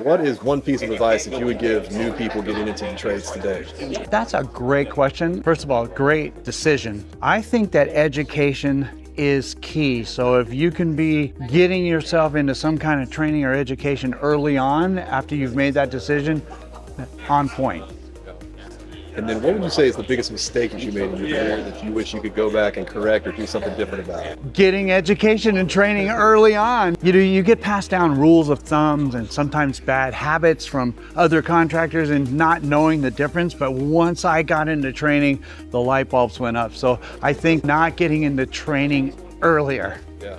What is one piece of advice that you would give new people getting into the trades today? That's a great question. First of all, great decision. I think that education is key. So if you can be getting yourself into some kind of training or education early on after you've made that decision, on point. And then what would you say is the biggest mistake that you made in your career that you wish you could go back and correct or do something different about? Getting education and training early on. You get passed down rules of thumbs and sometimes bad habits from other contractors and not knowing the difference. But once I got into training, the light bulbs went up. So I think not getting into training earlier. Yeah.